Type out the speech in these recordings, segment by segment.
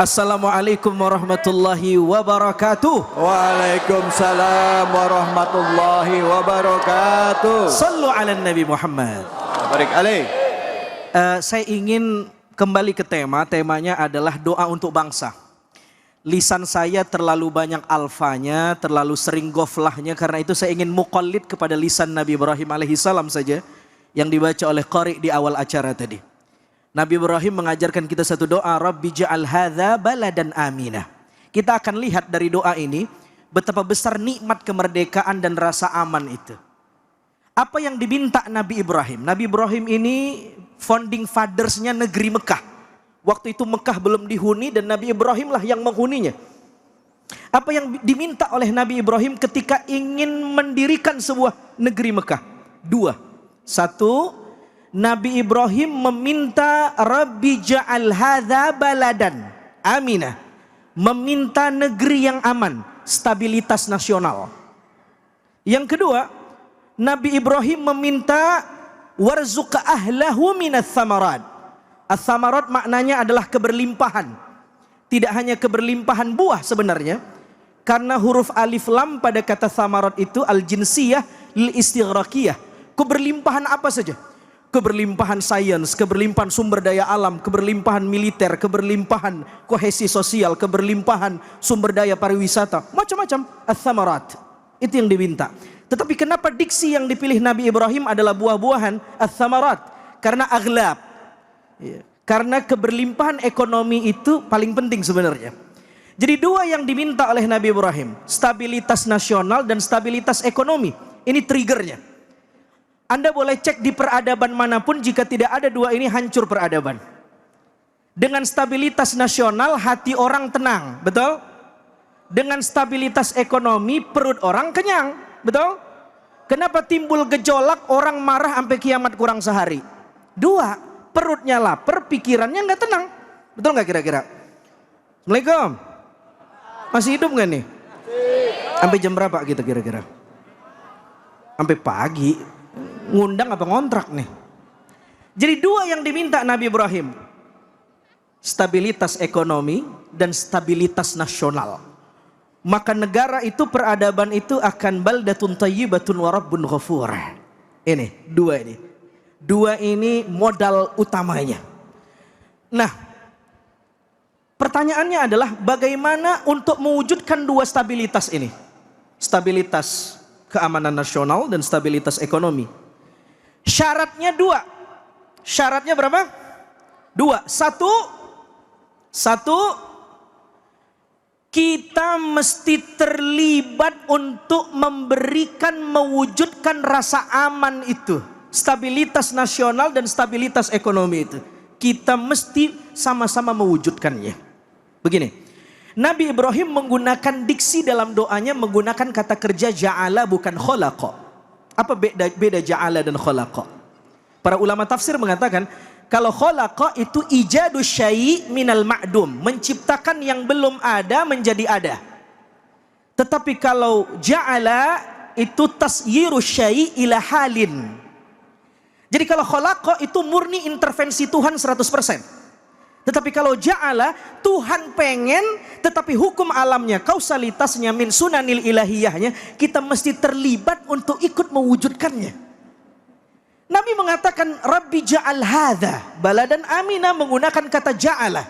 Assalamualaikum warahmatullahi wabarakatuh. Waalaikumsalam warahmatullahi wabarakatuh. Sallu ala Nabi Muhammad. Barik alaih. Saya ingin kembali ke temanya adalah doa untuk bangsa. Lisan saya terlalu banyak alfanya, terlalu sering goflahnya, karena itu saya ingin muqallid kepada lisan Nabi Ibrahim alaihissalam saja yang dibaca oleh qari di awal acara tadi. Nabi Ibrahim mengajarkan kita satu doa, Rabbi ja'al hadza baladan aminah. Kita akan lihat dari doa ini betapa besar nikmat kemerdekaan dan rasa aman itu. Apa yang diminta Nabi Ibrahim? Nabi Ibrahim ini founding fathers-nya negeri Mekah. Waktu itu Mekah belum dihuni dan Nabi Ibrahim lah yang menghuninya. Apa yang diminta oleh Nabi Ibrahim ketika ingin mendirikan sebuah negeri Mekah? Dua. Satu, Nabi Ibrahim meminta Rabbi ja'al hadza baladan aminah. Meminta negeri yang aman, stabilitas nasional. Yang kedua, Nabi Ibrahim meminta warzuq ahlahu minas samarat. As-samarat maknanya adalah keberlimpahan. Tidak hanya keberlimpahan buah sebenarnya. Karena huruf alif lam pada kata samarat itu al-jinsiyah lil istighraqiyah. Keberlimpahan apa saja? Keberlimpahan sains, keberlimpahan sumber daya alam, keberlimpahan militer, keberlimpahan kohesi sosial, keberlimpahan sumber daya pariwisata, macam-macam. As-samarat, itu yang diminta. Tetapi kenapa diksi yang dipilih Nabi Ibrahim adalah buah-buahan? As-samarat, karena aghlab, karena keberlimpahan ekonomi itu paling penting sebenarnya. Jadi dua yang diminta oleh Nabi Ibrahim, stabilitas nasional dan stabilitas ekonomi. Ini triggernya. Anda boleh cek di peradaban manapun, jika tidak ada dua ini hancur peradaban. Dengan stabilitas nasional hati orang tenang, betul? Dengan stabilitas ekonomi perut orang kenyang, betul? Kenapa timbul gejolak orang marah sampai kiamat kurang sehari? Dua, perutnya lapar, pikirannya nggak tenang. Betul nggak kira-kira? Assalamualaikum. Masih hidup nggak nih? Sampai jam berapa gitu kira-kira? Sampai pagi. Ngundang apa ngontrak nih? Jadi dua yang diminta Nabi Ibrahim, stabilitas ekonomi dan stabilitas nasional. Maka negara itu, peradaban itu akan baldatun thayyibatun wa rabbun ghafur. Ini dua ini. Dua ini modal utamanya. Nah, pertanyaannya adalah bagaimana untuk mewujudkan dua stabilitas ini? Stabilitas keamanan nasional dan stabilitas ekonomi. Syaratnya dua. Syaratnya berapa? Dua. Satu, kita mesti terlibat untuk memberikan, mewujudkan rasa aman itu. Stabilitas nasional dan stabilitas ekonomi itu. Kita mesti sama-sama mewujudkannya. Begini, Nabi Ibrahim menggunakan diksi dalam doanya menggunakan kata kerja ja'ala bukan khalaqa. Apa beda ja'ala dan khalaqa? Para ulama tafsir mengatakan kalau khalaqa itu ijadu syai' minal ma'dum, menciptakan yang belum ada menjadi ada. Tetapi kalau ja'ala itu tasyiru syai' ila halin. Jadi kalau khalaqa itu murni intervensi Tuhan 100%. Tetapi kalau ja'ala, Tuhan pengen, tetapi hukum alamnya, kausalitasnya, min sunanil ilahiyahnya, kita mesti terlibat untuk ikut mewujudkannya. Nabi mengatakan, Rabbi ja'al hadza baladan aminah, menggunakan kata ja'ala.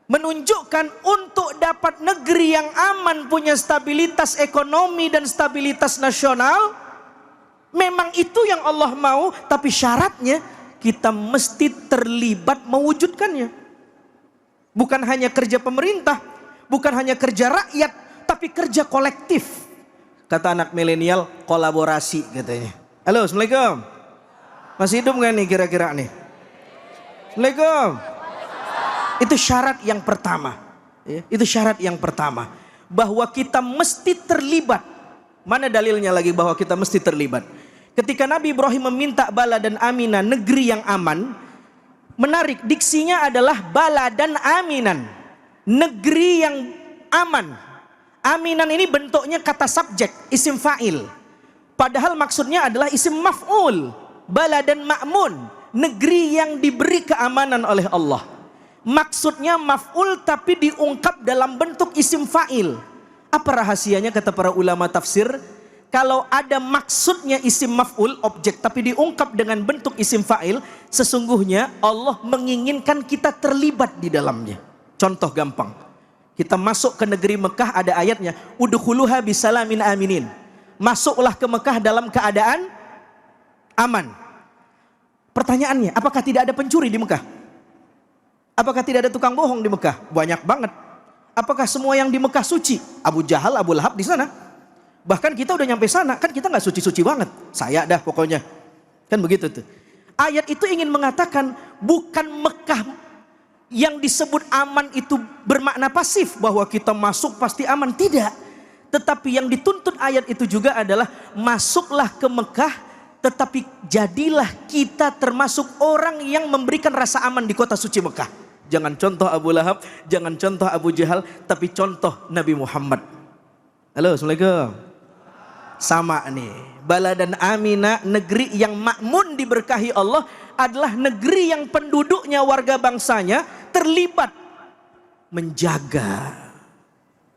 Menunjukkan untuk dapat negeri yang aman, punya stabilitas ekonomi dan stabilitas nasional, memang itu yang Allah mau, tapi syaratnya kita mesti terlibat mewujudkannya. Bukan hanya kerja pemerintah, bukan hanya kerja rakyat, tapi kerja kolektif. Kata anak milenial, kolaborasi katanya. Halo, Assalamualaikum. Masih hidup gak nih kira-kira nih? Assalamualaikum. Itu syarat yang pertama. Itu syarat yang pertama. Bahwa kita mesti terlibat. Mana dalilnya lagi bahwa kita mesti terlibat? Ketika Nabi Ibrahim meminta baladan aminah, negeri yang aman, menarik, diksinya adalah baladan aminan, negeri yang aman. Aminan ini bentuknya kata subjek, isim fa'il. Padahal maksudnya adalah isim maf'ul. Baladan ma'mun, negeri yang diberi keamanan oleh Allah. Maksudnya maf'ul tapi diungkap dalam bentuk isim fa'il. Apa rahasianya kata para ulama tafsir? Kalau ada maksudnya isim maf'ul, objek, tapi diungkap dengan bentuk isim fa'il, sesungguhnya Allah menginginkan kita terlibat di dalamnya. Contoh gampang. Kita masuk ke negeri Mekah, ada ayatnya, udkhuluha bisalamin aminin. Masuklah ke Mekah dalam keadaan aman. Pertanyaannya, apakah tidak ada pencuri di Mekah? Apakah tidak ada tukang bohong di Mekah? Banyak banget. Apakah semua yang di Mekah suci? Abu Jahal, Abu Lahab di sana. Bahkan kita udah nyampe sana, kan kita nggak suci-suci banget. Saya dah pokoknya. Kan begitu tuh. Ayat itu ingin mengatakan bukan Mekah yang disebut aman itu bermakna pasif bahwa kita masuk pasti aman, tidak. Tetapi yang dituntut ayat itu juga adalah masuklah ke Mekah, tetapi jadilah kita termasuk orang yang memberikan rasa aman di kota suci Mekah. Jangan contoh Abu Lahab, jangan contoh Abu Jahal, tapi contoh Nabi Muhammad. Halo, Assalamualaikum. Sama nih, Baladan Aminah, negeri yang makmun diberkahi Allah, adalah negeri yang penduduknya, warga bangsanya terlibat menjaga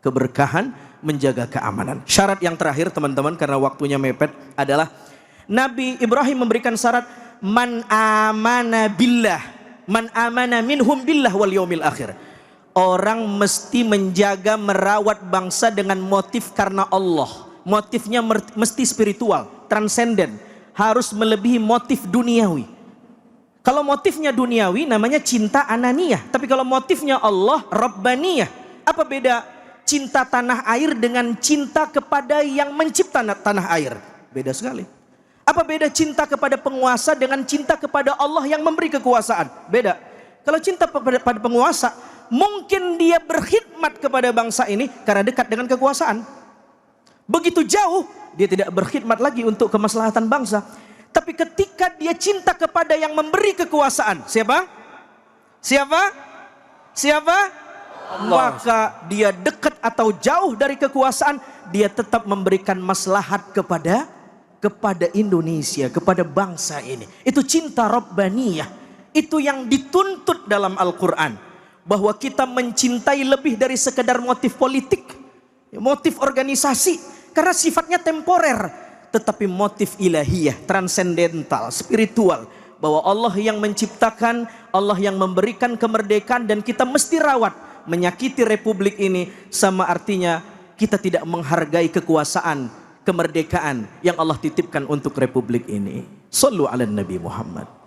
keberkahan, menjaga keamanan. Syarat yang terakhir teman-teman, karena waktunya mepet, adalah Nabi Ibrahim memberikan syarat man amana billah, man amana minhum billah wal yaumil akhir. Orang mesti menjaga, merawat bangsa dengan motif karena Allah. Motifnya mesti spiritual, transenden, harus melebihi motif duniawi. Kalau motifnya duniawi namanya cinta ananiyah, tapi kalau motifnya Allah rabbaniyah. Apa beda cinta tanah air dengan cinta kepada yang mencipta tanah air? Beda sekali. Apa beda cinta kepada penguasa dengan cinta kepada Allah yang memberi kekuasaan? Beda. Kalau cinta pada penguasa, mungkin dia berkhidmat kepada bangsa ini karena dekat dengan kekuasaan. Begitu jauh, dia tidak berkhidmat lagi untuk kemaslahatan bangsa. Tapi ketika dia cinta kepada yang memberi kekuasaan, siapa? Siapa? Siapa? Allah. Maka dia dekat atau jauh dari kekuasaan, dia tetap memberikan maslahat kepada Indonesia, kepada bangsa ini. Itu cinta Rabbaniyah. Itu yang dituntut dalam Al-Quran. Bahwa kita mencintai lebih dari sekedar motif politik, motif organisasi, karena sifatnya temporer. Tetapi motif ilahiyah, transendental, spiritual. Bahwa Allah yang menciptakan, Allah yang memberikan kemerdekaan, dan kita mesti rawat. Menyakiti republik ini sama artinya kita tidak menghargai kekuasaan, kemerdekaan yang Allah titipkan untuk republik ini. Sallu ala Nabi Muhammad.